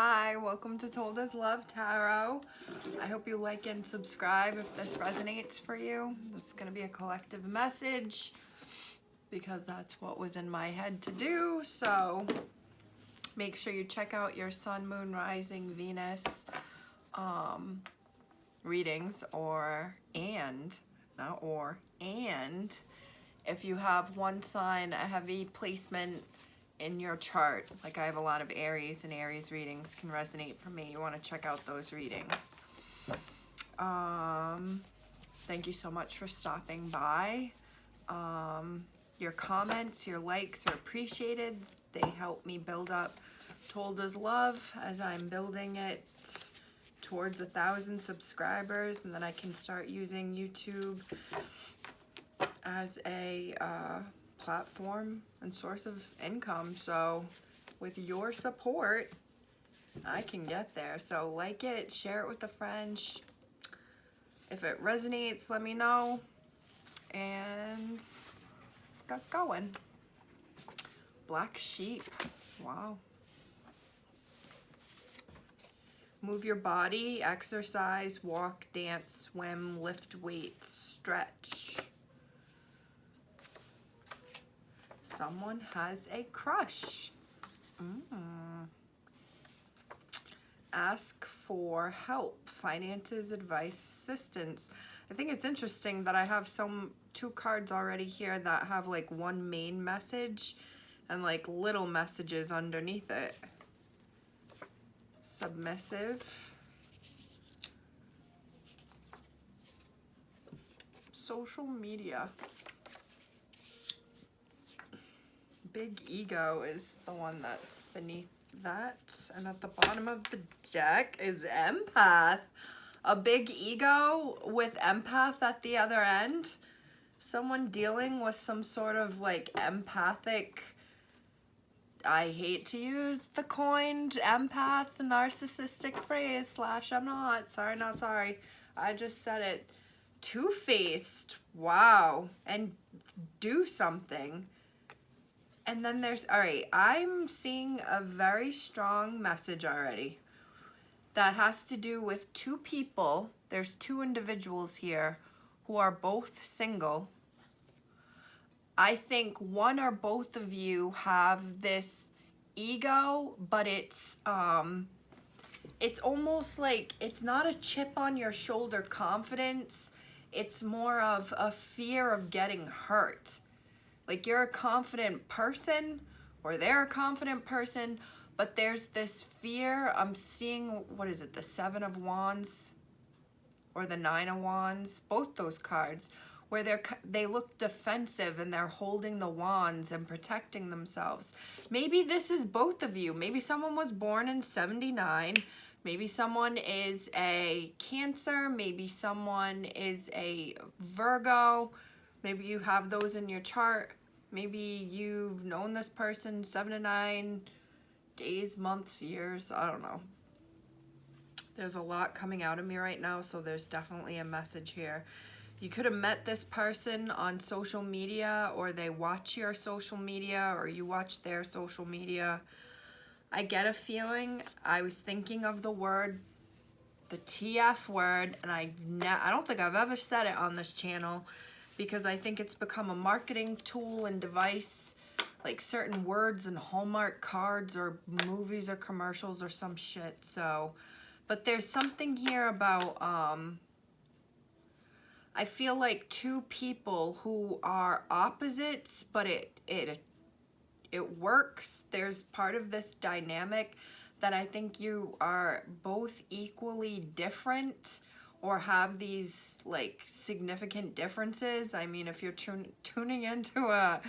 Hi, welcome to Told As Love Tarot. I hope you like and subscribe if this resonates for you. This is going to be a collective message because that's what was in my head to do. So make sure you check out your Sun, Moon, Rising, Venus readings, and if you have one sign, a heavy placement in your chart, like I have a lot of Aries, and Aries readings can resonate for me. You want to check out those readings. Thank you so much for stopping by. Your comments, your likes are appreciated. They help me build up Told As Love as I'm building it towards 1,000 subscribers, and then I can start using YouTube as a platform and source of income. So with your support, I can get there. So like it, share it with a friend. If it resonates, let me know. And let's get going. Black sheep. Wow. Move your body, exercise, walk, dance, swim, lift weights, stretch. Someone has a crush. Ask for help, finances, advice, assistance. I think it's interesting that I have two cards already here that have like one main message and like little messages underneath it. Submissive. Social media. Big ego is the one that's beneath that. And at the bottom of the deck is empath. A big ego with empath at the other end. Someone dealing with some sort of like empathic, I hate to use the coined empath narcissistic phrase / I'm not sorry. I just said it. Two-faced. Wow. And do something. And then there's, all right, I'm seeing a very strong message already that has to do with two people. There's two individuals here who are both single. I think one or both of you have this ego, but it's almost like it's not a chip on your shoulder confidence. It's more of a fear of getting hurt. Like you're a confident person or they're a confident person, but there's this fear. I'm seeing, what is it, the Seven of Wands or the Nine of Wands, both those cards, where they look defensive and they're holding the wands and protecting themselves. Maybe this is both of you. Maybe someone was born in 79. Maybe someone is a Cancer. Maybe someone is a Virgo. Maybe you have those in your chart. Maybe you've known this person 7 to 9 days, months, years. I don't know. There's a lot coming out of me right now, so there's definitely a message here. You could have met this person on social media, or they watch your social media, or you watch their social media. I get a feeling, I was thinking of the word, the TF word, and I don't think I've ever said it on this channel, because I think it's become a marketing tool and device, like certain words and Hallmark cards or movies or commercials or some shit. So, but there's something here about, I feel like two people who are opposites, but it works. There's part of this dynamic that I think you are both equally different, or have these like significant differences. I mean, if you're tuning into a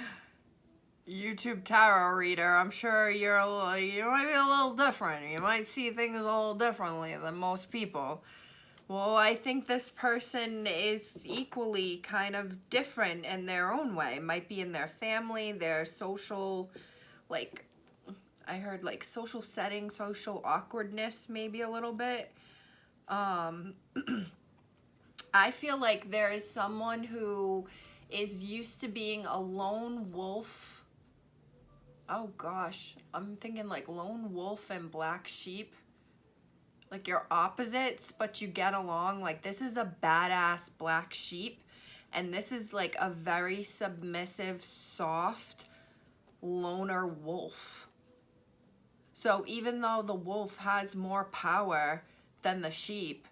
YouTube tarot reader, I'm sure you might be a little different. You might see things a little differently than most people. Well, I think this person is equally kind of different in their own way. It might be in their family, their social, like, I heard like social setting, social awkwardness, maybe a little bit. I feel like there is someone who is used to being a lone wolf, Oh gosh, I'm thinking like lone wolf and black sheep. Like you're opposites, but you get along. Like this is a badass black sheep, and this is like a very submissive, soft loner wolf. So even though the wolf has more power than the sheep,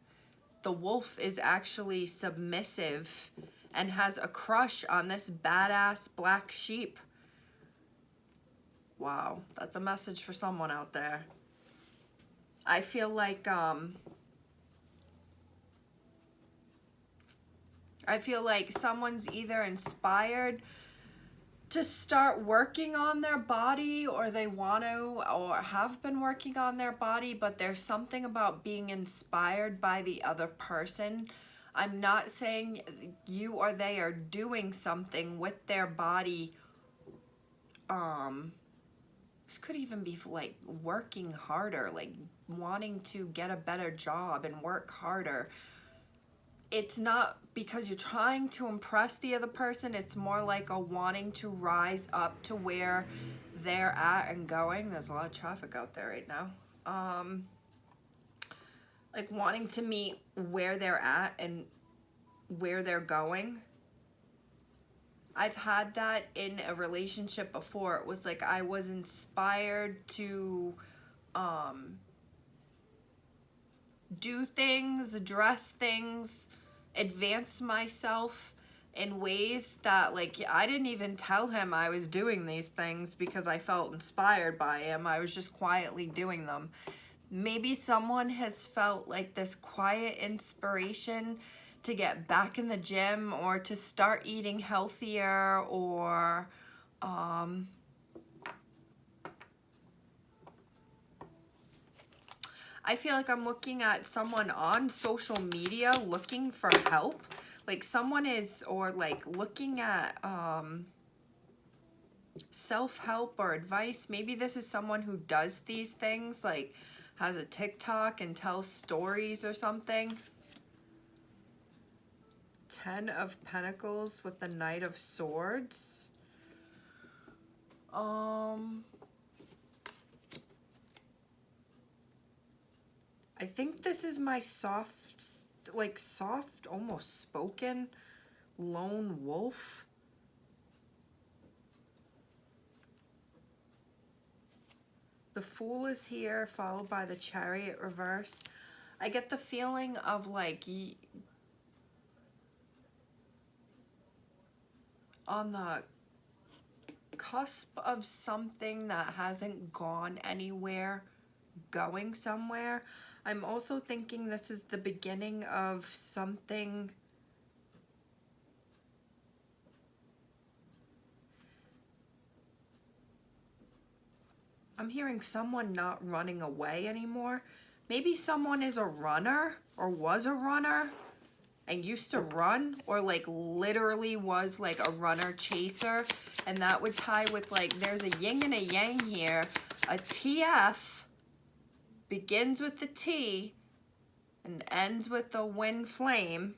the wolf is actually submissive and has a crush on this badass black sheep. Wow, that's a message for someone out there. I feel like someone's either inspired to start working on their body, or they want to, or have been working on their body, but there's something about being inspired by the other person. I'm not saying you or they are doing something with their body. This could even be like working harder, like wanting to get a better job and work harder. It's not because you're trying to impress the other person. It's more like a wanting to rise up to where they're at and going. There's a lot of traffic out there right now. Like wanting to meet where they're at and where they're going. I've had that in a relationship before. It was like I was inspired to do things, address things, advance myself in ways that, like, I didn't even tell him I was doing these things because I felt inspired by him. I was just quietly doing them. Maybe someone has felt like this quiet inspiration to get back in the gym or to start eating healthier, or I feel like I'm looking at someone on social media looking for help. Like someone is, or like looking at self-help or advice. Maybe this is someone who does these things, like has a TikTok and tells stories or something. 10 of Pentacles with the Knight of Swords. I think this is my soft, almost spoken lone wolf. The Fool is here, followed by the Chariot reverse. I get the feeling of like on the cusp of something that hasn't gone anywhere, going somewhere. I'm also thinking this is the beginning of something. I'm hearing someone not running away anymore. Maybe someone is a runner or was a runner and used to run, or like literally was like a runner chaser, and that would tie with like there's a yin and a yang here. A TF begins with the T and ends with the wind flame,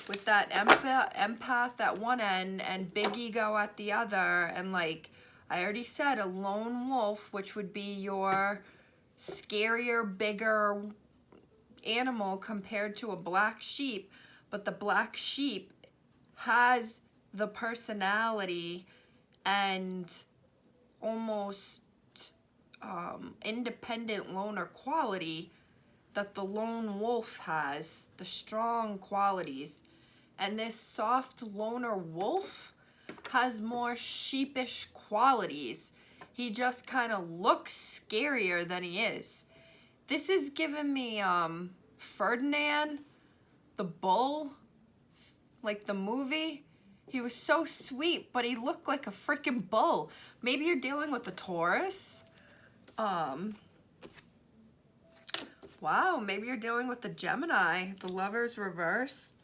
with that empath at one end and big ego at the other. And like I already said, a lone wolf, which would be your scarier, bigger animal compared to a black sheep, but the black sheep has the personality and almost independent loner quality that the lone wolf has, the strong qualities. And this soft loner wolf has more sheepish qualities. He just kind of looks scarier than he is. This is giving me Ferdinand the Bull, like the movie. He was so sweet, but he looked like a freaking bull. Maybe you're dealing with a Taurus. Wow, maybe you're dealing with the Gemini, the Lover's reverse.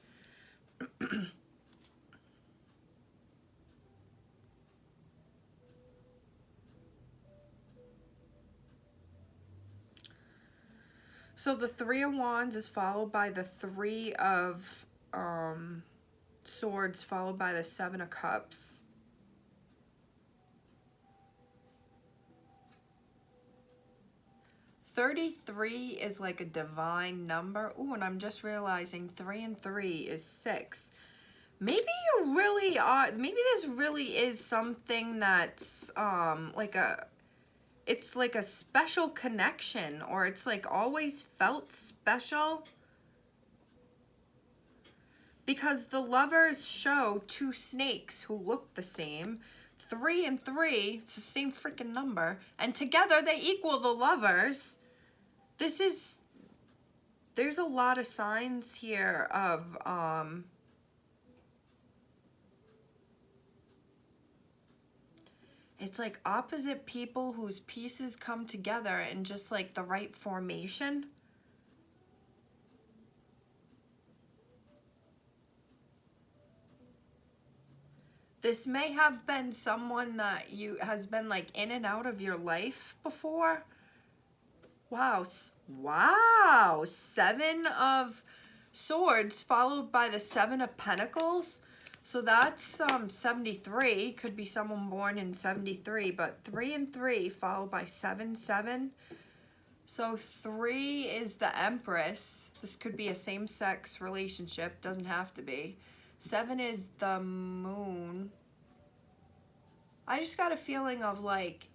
So the Three of Wands is followed by the Three of Swords, followed by the Seven of Cups. 33 is like a divine number. Ooh, and I'm just realizing 3 and 3 is 6. Maybe you really are, maybe this really is something that's it's like a special connection, or it's like always felt special. Because the lovers show 2 snakes who look the same. 3 and 3, it's the same freaking number. And together they equal the lovers. There's a lot of signs here of, it's like opposite people whose pieces come together in just like the right formation. This may have been someone that has been like in and out of your life before. Wow. Wow. 7 of Swords followed by the 7 of Pentacles. So that's 73. Could be someone born in 73, but 3 and 3 followed by 7, 7. So 3 is the Empress. This could be a same-sex relationship. Doesn't have to be. 7 is the Moon. I just got a feeling of like,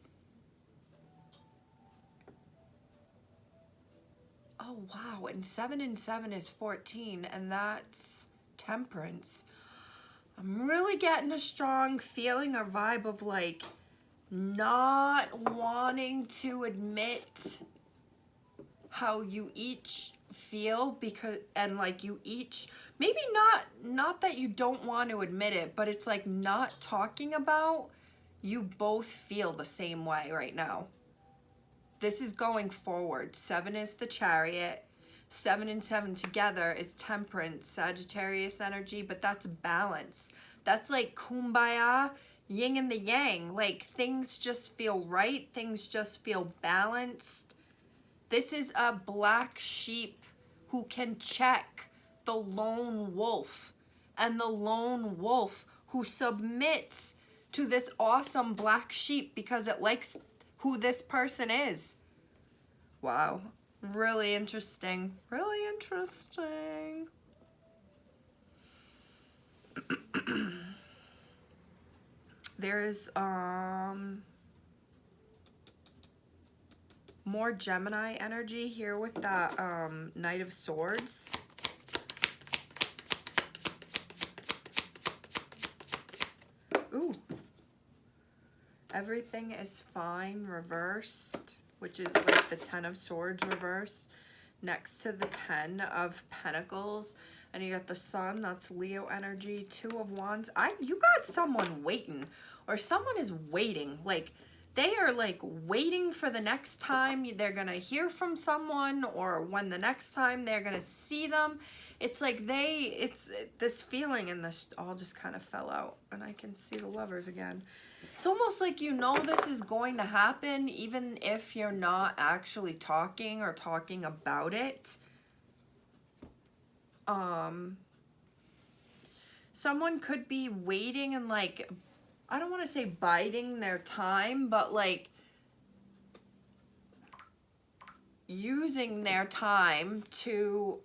oh wow, and 7 and 7 is 14, and that's Temperance. I'm really getting a strong feeling or vibe of like not wanting to admit how you each feel, because, and like you each, maybe not that you don't want to admit it, but it's like not talking about, you both feel the same way right now. This is going forward. 7 is the Chariot. 7 and 7 together is Temperance, Sagittarius energy, but that's balance. That's like kumbaya, yin and the yang. Like things just feel right. Things just feel balanced. This is a black sheep who can check the lone wolf, and the lone wolf who submits to this awesome black sheep because it likes who this person is. Wow. Really interesting. Really interesting. There's more Gemini energy here with that Knight of Swords. Ooh. Everything is fine reversed, which is like the 10 of Swords reverse next to the 10 of Pentacles. And you got the Sun, that's Leo energy. 2 of Wands. You got someone waiting, or someone is waiting. Like they are like waiting for the next time they're gonna hear from someone, or when the next time they're gonna see them. It's like it's this feeling, and this all just kind of fell out, and I can see the Lovers again. It's almost like you know this is going to happen, even if you're not actually talking or talking about it. Someone could be waiting and like, I don't want to say biding their time, but like using their time to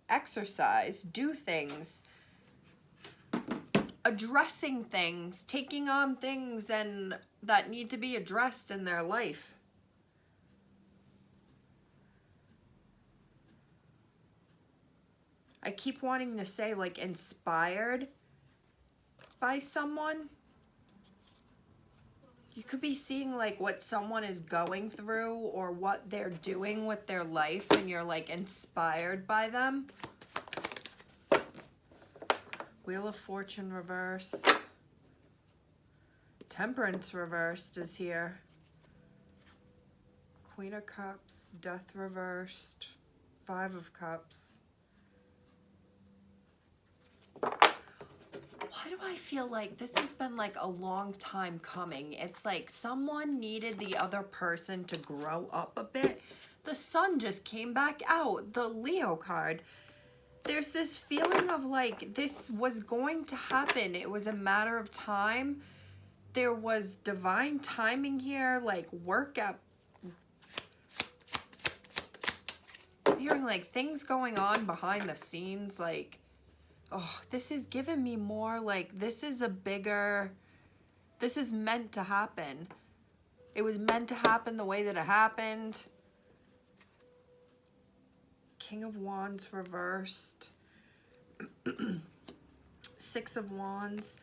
exercise, do things, addressing things, taking on things and that need to be addressed in their life. I keep wanting to say like inspired by someone. You could be seeing like what someone is going through or what they're doing with their life, and you're like inspired by them. Wheel of Fortune reversed. Temperance reversed is here. Queen of Cups, Death reversed. 5 of Cups. Why do I feel like this has been like a long time coming? It's like someone needed the other person to grow up a bit. The Sun just came back out, the Leo card. There's this feeling of like this was going to happen. It was a matter of time. There was divine timing here, like work out. hearing like things going on behind the scenes. Like, oh, this is giving me more like this is meant to happen. It was meant to happen the way that it happened. King of Wands reversed. Six of Wands.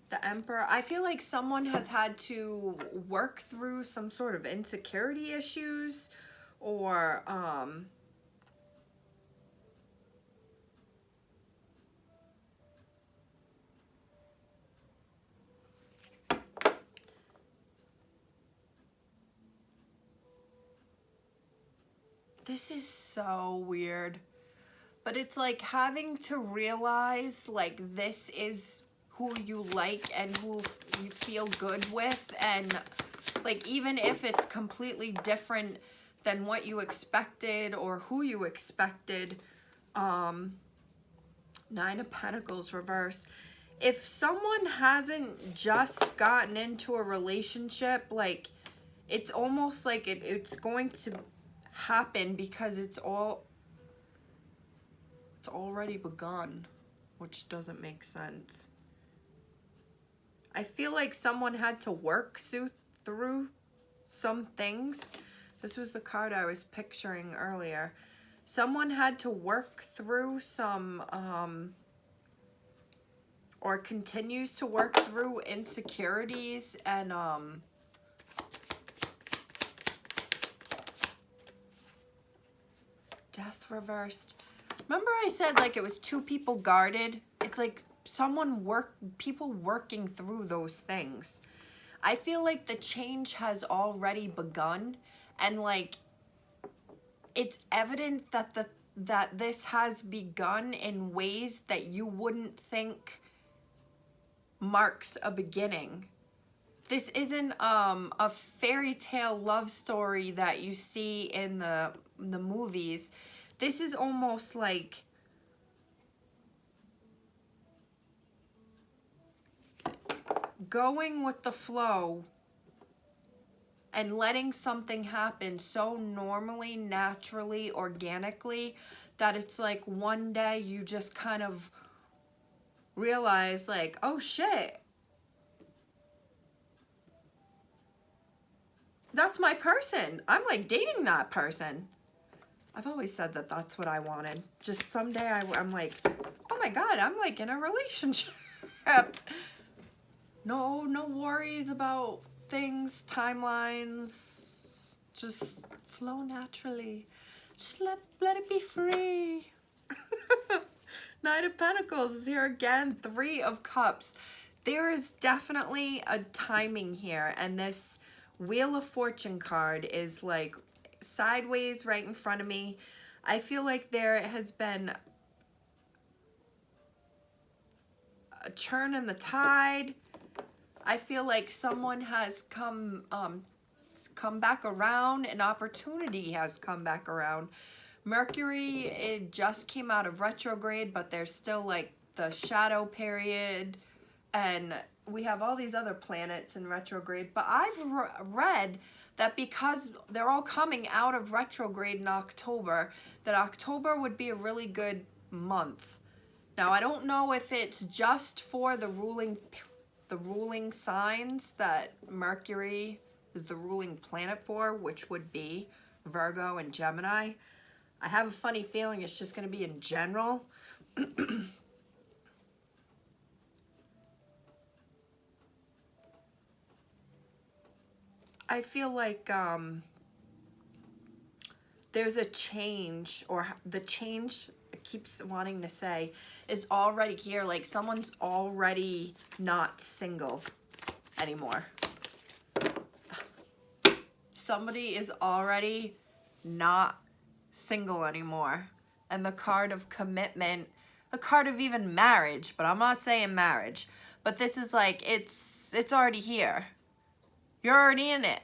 The Emperor. I feel like someone has had to work through some sort of insecurity issues, or this is so weird. But it's like having to realize like this is who you like and who you feel good with, and like even if it's completely different than what you expected or who you expected. Nine of Pentacles reverse. If someone hasn't just gotten into a relationship, like it's almost like it's going to happen because it's already begun, which doesn't make sense. I feel like someone had to work through some things. This was the card I was picturing earlier. Someone had to work through some, or continues to work through insecurities and, Death reversed. Remember I said like it was two people guarded? It's like people working through those things. I feel like the change has already begun, and like it's evident that this has begun in ways that you wouldn't think marks a beginning. This isn't a fairy tale love story that you see in the movies. This is almost like going with the flow and letting something happen so normally, naturally, organically, that it's like one day you just kind of realize like, oh shit, that's my person. I'm like dating that person. I've always said that that's what I wanted. Just someday I'm like, oh my God, I'm like in a relationship. No worries about things, timelines. Just flow naturally. Just let it be free. Knight of Pentacles is here again. Three of Cups. There is definitely a timing here, and this Wheel of Fortune card is like sideways right in front of me. I feel like there has been a turn in the tide. I feel like someone has come back around. An opportunity has come back around. Mercury, it just came out of retrograde, but there's still like the shadow period, and we have all these other planets in retrograde. But I've read that because they're all coming out of retrograde in October, that October would be a really good month. Now, I don't know if it's just for the ruling signs that Mercury is the ruling planet for, which would be Virgo and Gemini. I have a funny feeling it's just going to be in general. I feel like there's a change, or the change it keeps wanting to say is already here. Like someone's already not single anymore. Somebody is already not single anymore. And the card of commitment, the card of even marriage, but I'm not saying marriage, but this is like it's already here. You're already in it.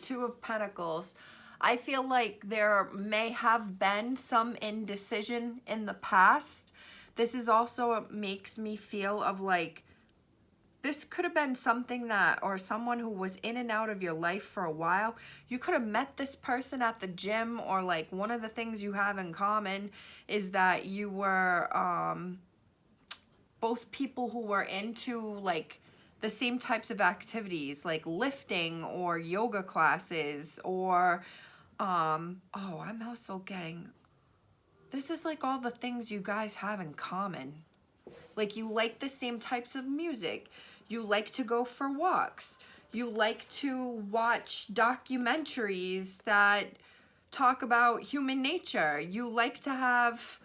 Two of Pentacles. I feel like there may have been some indecision in the past. This is also what makes me feel of like this could have been something that, or someone who was in and out of your life for a while. You could have met this person at the gym, or like one of the things you have in common is that you were both people who were into like the same types of activities, like lifting or yoga classes, or oh, I'm also getting, this is like all the things you guys have in common. Like you like the same types of music. You like to go for walks. You like to watch documentaries that talk about human nature. You like to have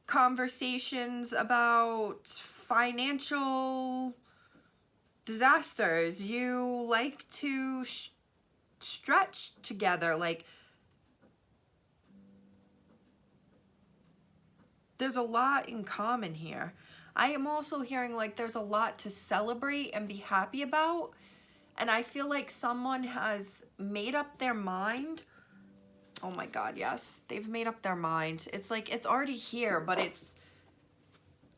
conversations about financial disasters. You like to stretch together. Like, there's a lot in common here. I am also hearing like there's a lot to celebrate and be happy about. And I feel like someone has made up their mind. Oh my God, yes. They've made up their mind. It's like, it's already here, but it's,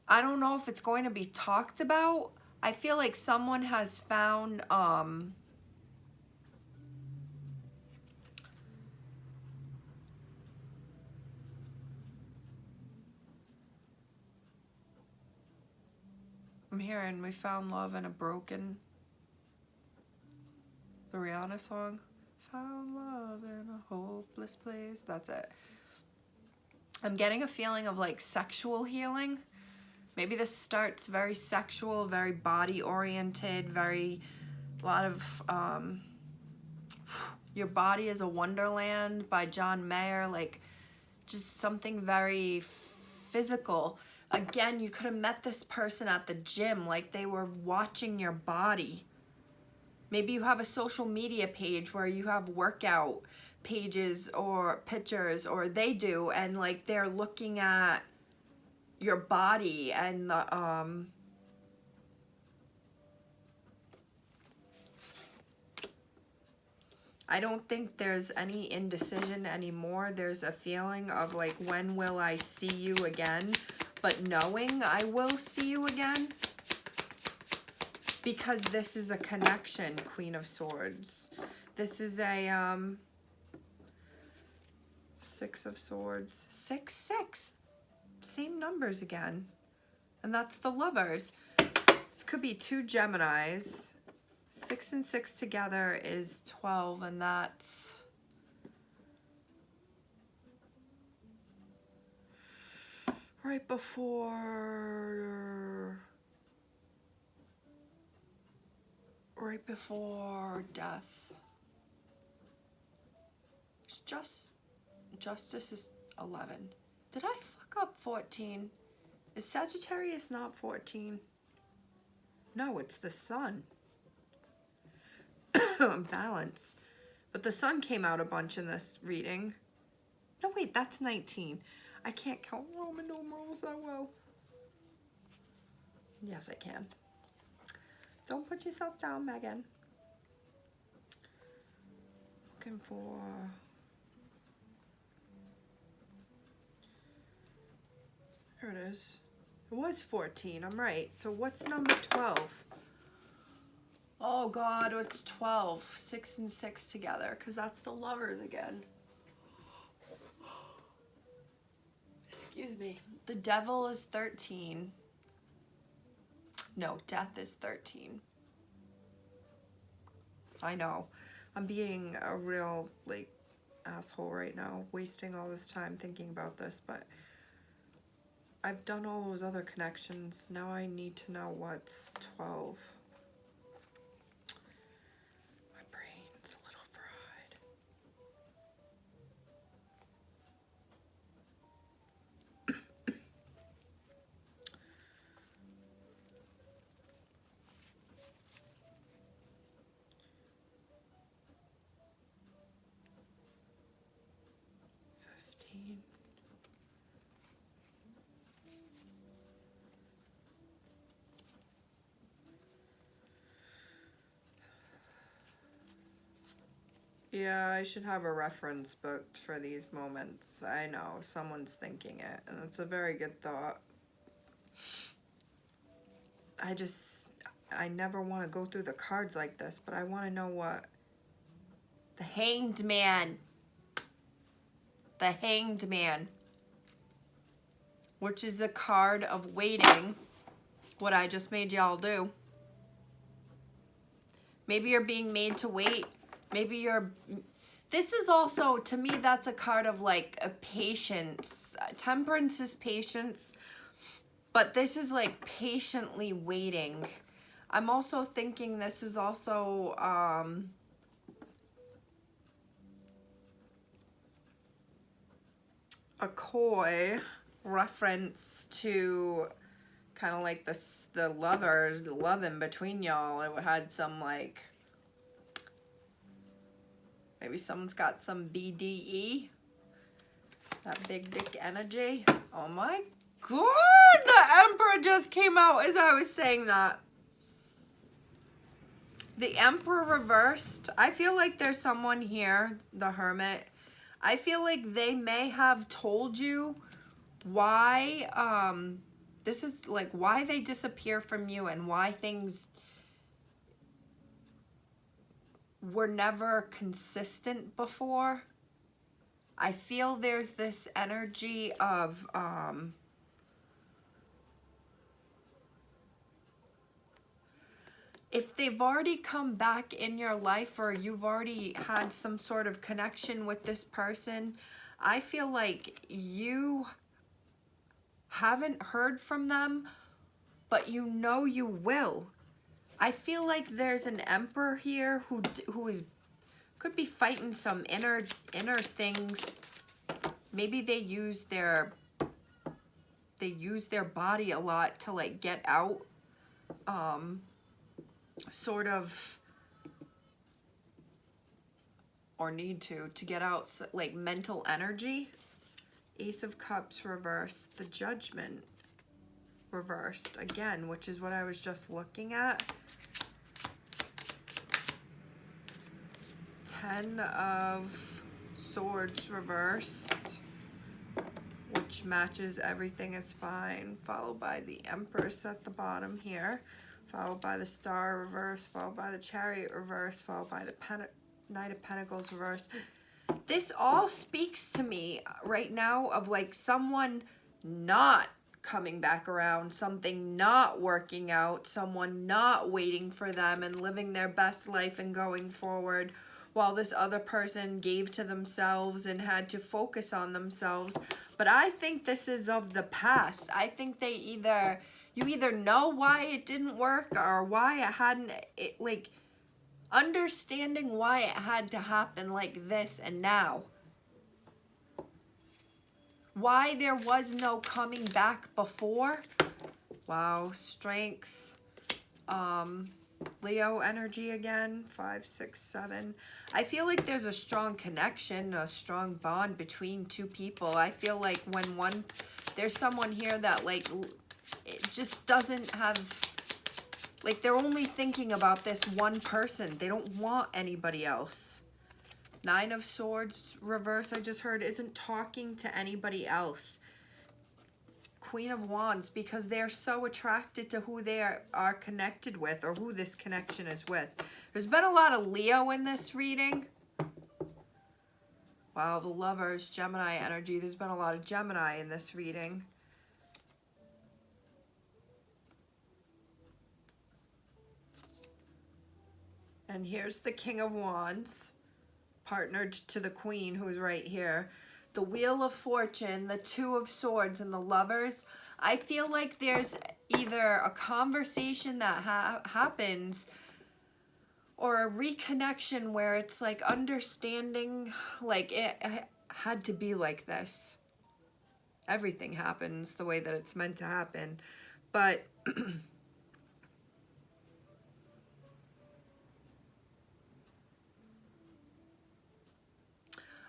I don't know if it's going to be talked about. I feel like someone has found, I'm hearing we found love in a broken, the Rihanna song. Found love in a hopeless place. That's it. I'm getting a feeling of like sexual healing. Maybe this starts very sexual, very body oriented, very, a lot of, Your Body is a Wonderland by John Mayer. Like just something very physical. Again, you could have met this person at the gym, like they were watching your body. Maybe you have a social media page where you have workout pages or pictures, or they do, and like they're looking at your body and the I don't think there's any indecision anymore. There's a feeling of like, when will I see you again? But knowing I will see you again. Because this is a connection, Queen of Swords. This is a Six of Swords. 6, 6. Same numbers again. And that's the Lovers. This could be two Geminis. 6 and 6 together is 12, and that's right before death. It's Justice is 11. Did I fuck up 14? Is Sagittarius not 14? No, it's the Sun. Balance. But the Sun came out a bunch in this reading. No, wait, that's 19. I can't count Roman numerals that well. Yes, I can. Don't put yourself down, Megan. Looking for... There it is. It was 14, I'm right. So what's number 12? Oh God, it's 12. 6 and 6 together, because that's the Lovers again. Excuse me. The Devil is 13. No, Death is 13. I know. I'm being a real, like, asshole right now, wasting all this time thinking about this, but I've done all those other connections. Now I need to know what's 12. My brain's a little fried. Yeah, I should have a reference booked for these moments. I know, someone's thinking it, and it's a very good thought. I never want to go through the cards like this, but I want to know what the Hanged Man. The Hanged Man, which is a card of waiting, what I just made y'all do. Maybe you're being made to wait. Maybe you're... This is also, to me, that's a card of like a patience. Temperance is patience, but this is like patiently waiting. I'm also thinking this is also... a coy reference to kind of like the lovers, the loving between y'all. It had some like, maybe someone's got some BDE, that big dick energy. Oh my God, the Emperor just came out as I was saying that. The Emperor reversed. I feel like there's someone here, the Hermit. I feel like they may have told you why, this is like why they disappear from you and why things were never consistent before. I feel there's this energy of, if they've already come back in your life or you've already had some sort of connection with this person, I feel like you haven't heard from them, but you know you will. I feel like there's an Emperor here who could be fighting some inner things. Maybe they use their body a lot to like get out, sort of, or need to get out like mental energy. Ace of Cups reversed, the Judgment reversed again, which is what I was just looking at. 10 of Swords reversed, which matches everything is fine, followed by the Empress at the bottom here, followed by the Star reverse, followed by the Chariot reverse, followed by the Knight of Pentacles reverse. This all speaks to me right now of like someone not coming back around, something not working out, someone not waiting for them and living their best life and going forward, while this other person gave to themselves and had to focus on themselves. But I think this is of the past. I think you either know why it didn't work or why it hadn't, like understanding why it had to happen like this and now. Why there was no coming back before. Wow, Strength. Leo energy again, 5, 6, 7. I feel like there's a strong connection, a strong bond between two people. I feel like when there's someone here that like, it just doesn't have, like they're only thinking about this one person. They don't want anybody else. 9 of Swords reverse, I just heard, isn't talking to anybody else. Queen of Wands, because they're so attracted to who they are connected with, or who this connection is with. There's been a lot of Leo in this reading. Wow, the Lovers, Gemini energy. There's been a lot of Gemini in this reading. And here's the King of Wands, partnered to the Queen, who's right here. The Wheel of Fortune, the Two of Swords, and the Lovers. I feel like there's either a conversation that happens or a reconnection where it's like understanding, like it had to be like this. Everything happens the way that it's meant to happen. But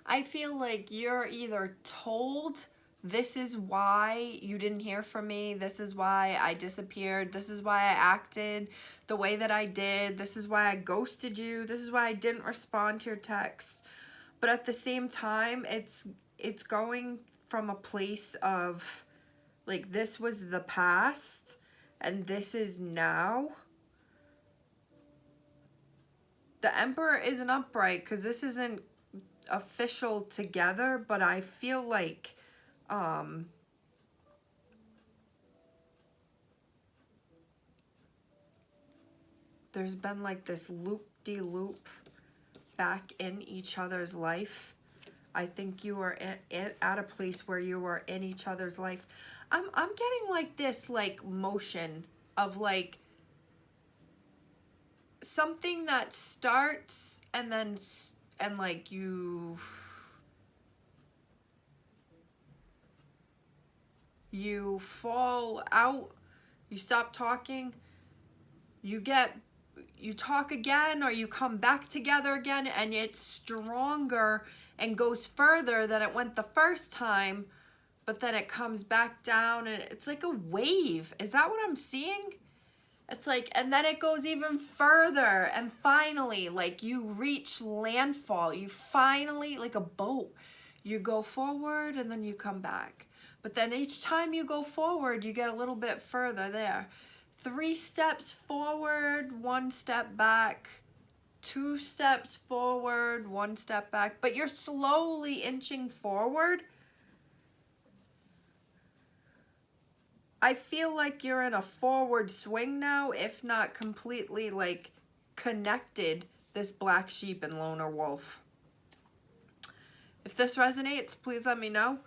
I feel like you're either told, this is why you didn't hear from me, this is why I disappeared, this is why I acted the way that I did, this is why I ghosted you, this is why I didn't respond to your texts. But at the same time, it's going from a place of, like, this was the past, and this is now. The Emperor isn't upright because this isn't official together, but I feel like there's been like this loop-de-loop back in each other's life. I think you are at a place where you are in each other's life. I'm getting like this like motion of like something that starts and then and like you fall out, you stop talking, you talk again, or you come back together again, and it's stronger and goes further than it went the first time, but then it comes back down, and it's like a wave. Is that what I'm seeing? It's like, and then it goes even further, and finally, like, you reach landfall. You finally, like a boat, you go forward and then you come back. But then each time you go forward, you get a little bit further there. 3 steps forward, 1 step back, 2 steps forward, 1 step back, but you're slowly inching forward. I feel like you're in a forward swing now, if not completely like connected, this black sheep and loner wolf. If this resonates, please let me know.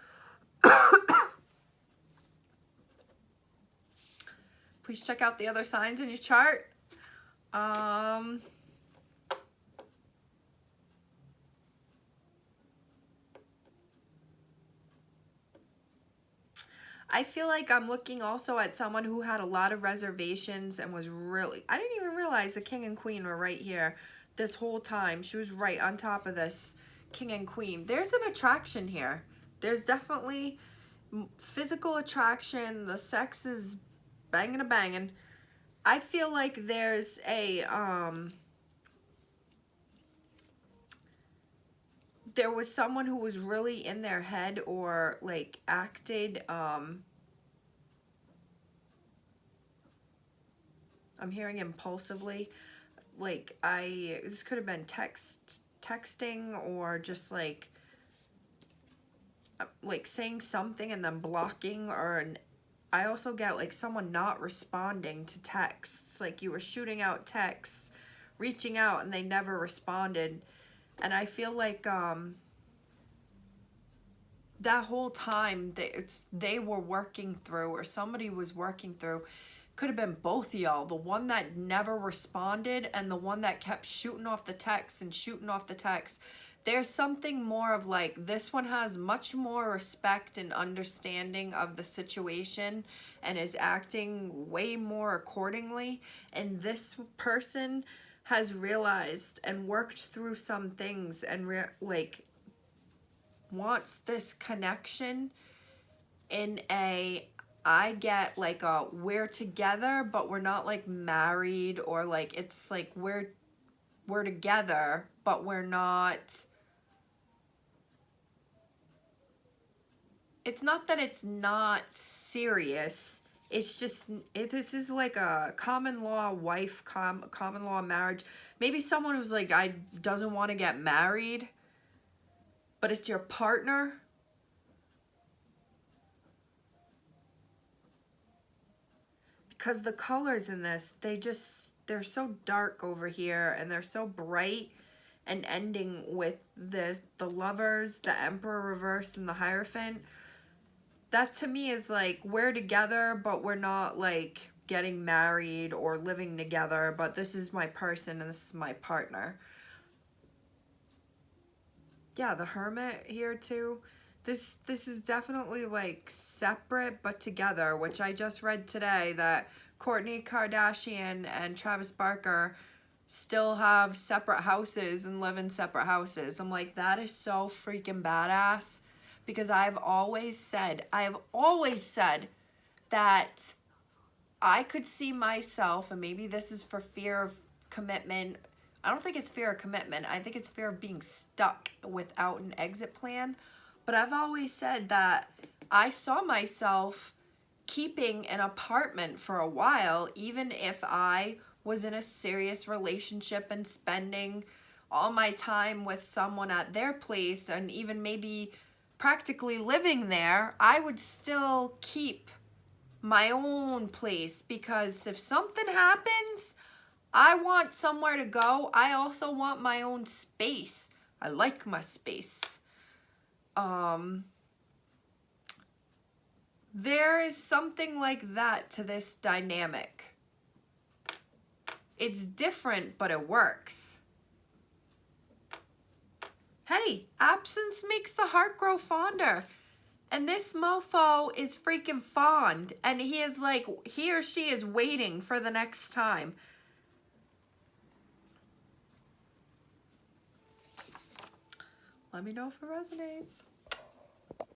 Please check out the other signs in your chart. I feel like I'm looking also at someone who had a lot of reservations and was really, I didn't even realize the king and queen were right here this whole time. She was right on top of this king and queen. There's an attraction here. There's definitely physical attraction. The sex is banging a banging. I feel like there's a there was someone who was really in their head or like acted I'm hearing impulsively, like this could have been texting or just like saying something and then blocking, or I also get like someone not responding to texts, like you were shooting out texts, reaching out, and they never responded. And I feel like that whole time they were working through, or somebody was working through, could have been both of y'all, the one that never responded and the one that kept shooting off the text and shooting off the text. There's something more of like, this one has much more respect and understanding of the situation and is acting way more accordingly. And this person has realized and worked through some things and wants this connection in a, I get like a, we're together but we're not like married, or like it's like we're together but we're not. It's not that it's not serious. It's just, this is like a common law wife, common law marriage. Maybe someone who's like, doesn't want to get married, but it's your partner. Because the colors in this, they're so dark over here and they're so bright, and ending with the Lovers, the Emperor reverse, and the Hierophant. That to me is like, we're together, but we're not like getting married or living together, but this is my person and this is my partner. Yeah, the Hermit here too. This is definitely like separate but together, which I just read today that Kourtney Kardashian and Travis Barker still have separate houses and live in separate houses. I'm like, that is so freaking badass, because I've always said that I could see myself, and maybe this is for fear of commitment. I don't think it's fear of commitment. I think it's fear of being stuck without an exit plan. But I've always said that I saw myself keeping an apartment for a while, even if I was in a serious relationship and spending all my time with someone at their place and even maybe practically living there, I would still keep my own place, because if something happens, I want somewhere to go. I also want my own space. I like my space. There is something like that to this dynamic. It's different, but it works. Hey, absence makes the heart grow fonder. And this mofo is freaking fond. And he is like, he or she is waiting for the next time. Let me know if it resonates.